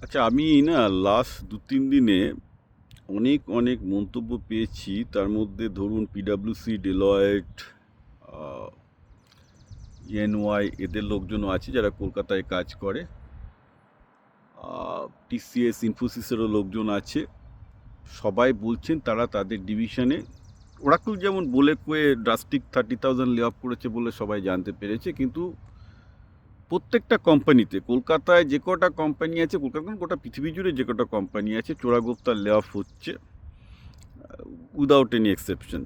আচ্ছা, আমি না লাস্ট ২-৩ দিনে অনেক, অনেক মন্তব্য পেয়েছি। তার মধ্যে ধরুন পিডাব্লিউসি, ডেলয়েট, আ ইএনওয়াই এদের লোকজনও আছে যারা কলকাতায় কাজ করে। আ টিসিএস, ইনফোসিসেরও লোকজন আছে। সবাই বলছেন তারা তাদের ডিভিশনে ওরাকল যেমন বলে কয়ে ড্রাস্টিক 30,000 লে অফ করেছে বলে সবাই জানতে পেরেছে। কিন্তু প্রত্যেকটা কোম্পানিতে কলকাতায় যে কটা কোম্পানি আছে, কলকাতা না গোটা পৃথিবী জুড়ে যে কটা কোম্পানি আছে চোরাগোপ্তার লে অফ হচ্ছে উইদাউট এনি এক্সেপশন।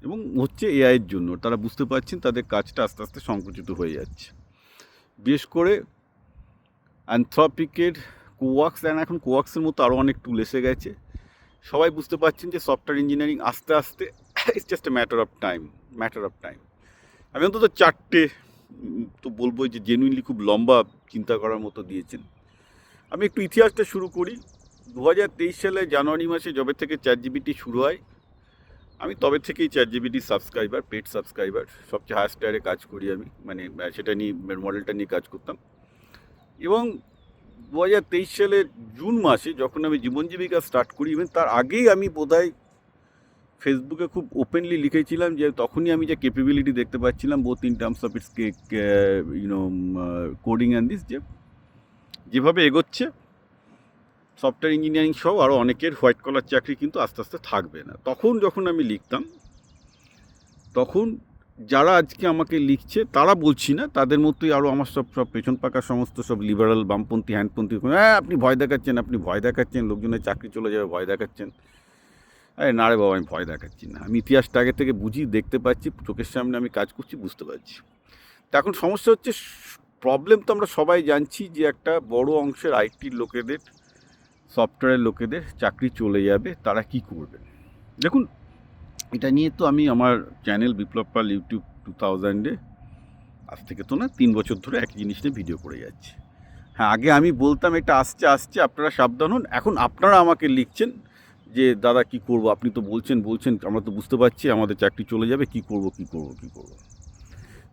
এবং হচ্ছে এআইয়ের জন্য। তারা বুঝতে পারছেন তাদের কাজটা আস্তে আস্তে সংকুচিত হয়ে যাচ্ছে। বিশেষ করে অ্যানথ্রপিকের কোওয়াক্স, অ্যান্ড এখন কোওয়াক্সের মতো আরও অনেক টুল এসে গেছে। সবাই বুঝতে পারছেন যে সফটওয়্যার ইঞ্জিনিয়ারিং আস্তে আস্তে it's just a matter of time. আমি অন্তত চারটে তো বলবোই যে জেনুইনলি খুব লম্বা চিন্তা করার মতো দিয়েছেন। আমি একটু ইতিহাসটা শুরু করি। 2023 সালে জানুয়ারি মাসে যবে থেকে চ্যাটজিপিটি শুরু হয়, আমি তবে থেকেই চ্যাটজিপিটি সাবস্ক্রাইবার, পেড সাবস্ক্রাইবার। সবচেয়ে হায়েস্ট টায়ারে কাজ করি আমি, মানে সেটা নিয়ে, মডেলটা নিয়ে কাজ করতাম। এবং 2023 সালের জুন মাসে যখন আমি জীবন জীবিকা স্টার্ট করি, ইভেন তার আগেই আমি বোধহয় ফেসবুকে খুব ওপেনলি লিখেছিলাম যে তখনই আমি যে ক্যাপেবিলিটি দেখতে পাচ্ছিলাম both in terms of its coding and this, যেভাবে এগোচ্ছে সফটওয়্যার ইঞ্জিনিয়ারিং সহ আরও অনেকের হোয়াইট কলার চাকরি কিন্তু আস্তে আস্তে থাকবে না। তখন যখন আমি লিখতাম, তখন যারা আজকে আমাকে লিখছে তারা বলছি না, তাদের মতোই আরও আমার সব সব পেছন পাকা সমস্ত সব লিবারাল, বামপন্থী, হ্যান্ডপন্থী, হ্যাঁ আপনি ভয় দেখাচ্ছেন, লোকজনের চাকরি চলে যাবে, ভয় দেখাচ্ছেন। আরে না রে বাবা, আমি ভয় দেখাচ্ছি না। আমি ইতিহাসটা আগে থেকে বুঝি, দেখতে পাচ্ছি, চোখের সামনে আমি কাজ করছি, বুঝতে পারছি। তা এখন সমস্যা হচ্ছে, প্রবলেম তো আমরা সবাই জানছি যে একটা বড় অংশের আইটির লোকেদের, সফটওয়্যারের লোকেদের চাকরি চলে যাবে। তারা কি করবে? দেখুন, এটা নিয়ে তো আমি আমার চ্যানেল বিপ্লব পাল ইউটিউব 2000-এ, আজ থেকে তো না 3 বছর ধরে একই জিনিস নিয়ে ভিডিও করে যাচ্ছি। হ্যাঁ, আগে আমি বলতাম এটা আসছে, আপনারা সাবধান হন। এখন আপনারা আমাকে লিখছেন যে দাদা কি করব, আপনি তো বলছেন, আমরা তো বুঝতে পারছি আমাদের চাকরি চলে যাবে, কি করব।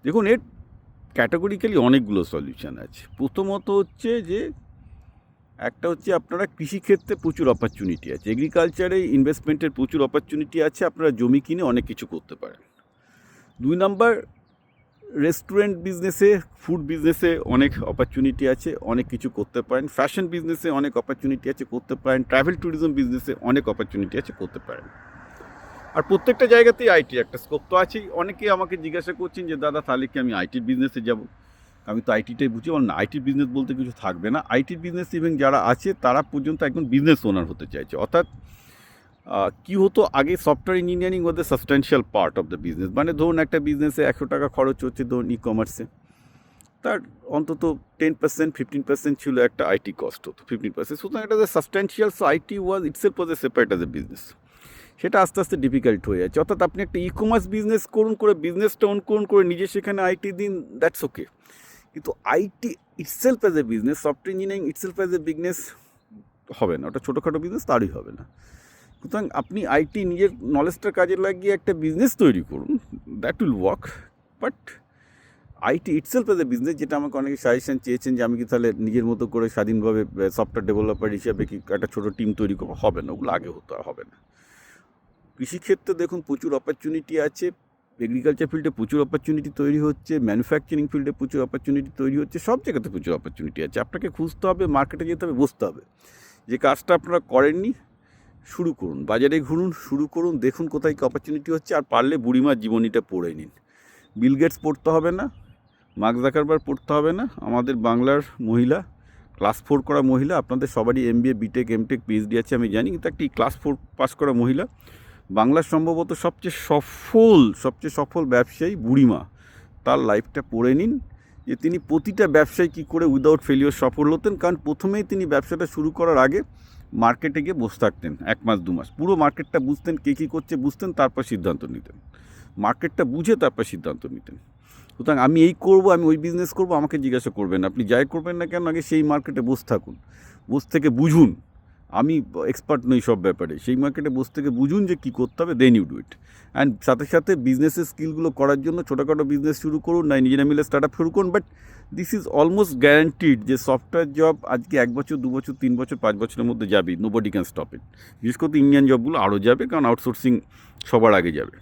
দেখুন, এর ক্যাটাগরিক্যালি অনেকগুলো সলিউশন আছে। প্রথমত হচ্ছে যে, একটা হচ্ছে আপনারা কৃষিক্ষেত্রে প্রচুর অপরচুনিটি আছে, এগ্রিকালচারে ইনভেস্টমেন্টের প্রচুর অপরচুনিটি আছে, আপনারা জমি কিনে অনেক কিছু করতে পারেন। 2 নাম্বার, রেস্টুরেন্ট বিজনেসে, ফুড বিজনেসে অনেক অপরচুনিটি আছে, অনেক কিছু করতে পারেন। ফ্যাশন বিজনেসে অনেক অপরচুনিটি আছে, করতে পারেন। ট্রাভেল ট্যুরিজম বিজনেসে অনেক অপরচুনিটি আছে, করতে পারেন। আর প্রত্যেকটা জায়গাতেই আইটি একটা স্কোপ তো আছেই। অনেকেই আমাকে জিজ্ঞাসা করছেন যে দাদা তাহলে কি আমি আইটির বিজনেসে যাব? আমি তো আইটিটাই বুঝি। বল না, আইটির বিজনেস বলতে কিছু থাকবে না। আইটির বিজনেস ইভেন যারা আছে তারা পর্যন্ত একজন বিজনেস ওনার হতে চাইছে। অর্থাৎ কী হতো আগে, software engineering was the substantial part of the business. মানে ধরুন একটা বিজনেসে 100 টাকা খরচ হচ্ছে, ধরুন ই কমার্সে, তার অন্তত 10%, 15% ছিল একটা আইটি কস্ট হতো, 15%। সুতরাং এটা substantial. So IT was itself was a separate as a business. সেটা আস্তে আস্তে ডিফিকাল্ট হয়ে যাচ্ছে। অর্থাৎ আপনি একটা ই কমার্স বিজনেস করুন, করে বিজনেসটা অন করুন, করে নিজে সেখানে আইটি দিন, দ্যাটস ওকে। কিন্তু IT itself as a business, software engineering itself as a business হবে না। ওটা ছোটোখাটো বিজনেস তারই হবে না। সুতরাং আপনি আইটি নিজের নলেজটা কাজে লাগিয়ে একটা বিজনেস তৈরি করুন, that will work. But IT itself as a business, যেটা আমাকে অনেকে সাজেশন চেয়েছেন যে আমি কি তাহলে নিজের মতো করে স্বাধীনভাবে সফটওয়্যার ডেভেলপার হিসাবে কি একটা ছোটো টিম তৈরি করবো, হবে না। ওগুলো আগে হতো, আর হবে না। কৃষিক্ষেত্রে দেখুন প্রচুর অপরচুনিটি আছে, এগ্রিকালচার ফিল্ডে প্রচুর অপরচুনিটি তৈরি হচ্ছে, ম্যানুফ্যাকচারিং ফিল্ডে প্রচুর অপরচুনিটি তৈরি হচ্ছে, সব জায়গাতে প্রচুর অপরচুনিটি আছে। আপনাকে খুঁজতে হবে, মার্কেটে যেতে হবে, বসতে হবে। যে কাজটা আপনারা করেননি, শুরু করুন, বাজারে ঘুরুন, শুরু করুন, দেখুন কোথায় কী অপরচুনিটি হচ্ছে। আর পারলে বুড়িমার জীবনীটা পড়ে নিন। বিল গেটস পড়তে হবে না, মার্ক জাকারবার্গ পড়তে হবে না। আমাদের বাংলার মহিলা, ক্লাস 4 করা মহিলা, আপনাদের সবারই এমবিএ, বিটেক, এমটেক, পিএইচডি আছে আমি জানি, কিন্তু একটি ক্লাস 4 পাস করা মহিলা, বাংলার সম্ভবত সবচেয়ে সফল ব্যবসায়ী বুড়িমা, তার লাইফটা পড়ে নিন, যে তিনি প্রতিটা ব্যবসায় কী করে উইদাউট ফেলিওর সফল হতেন। কারণ প্রথমেই তিনি ব্যবসাটা শুরু করার আগে মার্কেটে গিয়ে বসে থাকতেন 1 মাস 2 মাস, পুরো মার্কেটটা বুঝতেন, কে কী করছে বুঝতেন, তারপর সিদ্ধান্ত নিতেন। মার্কেটটা বুঝে তারপর সিদ্ধান্ত নিতেন। সুতরাং আমি এই করব, আমি ওই বিজনেস করব, আমাকে জিজ্ঞাসা করবেন, আপনি যাই করবেন না কেন আগে সেই মার্কেটে বসে থাকুন, বসে থেকে বুঝুন। আমি এক্সপার্ট নই সব ব্যাপারে, সেই মার্কেটে বসে থেকে বুঝুন যে কী করতে হবে, then you do it. And সাথে সাথে বিজনেসের স্কিলগুলো করার জন্য ছোটোখাটো বিজনেস শুরু করুন, না নিজেরা মিলে স্টার্ট আপ শুরু করুন, but this is almost guaranteed যে সফটওয়্যার জব আজকে 1 বছর 2 বছর 3 বছর 5 বছরের মধ্যে যাবেই, নোবডি ক্যান স্টপ ইট। বিশেষ করে ইন্ডিয়ান জবগুলো আরও যাবে, কারণ আউটসোর্সিং সবার আগে যাবে।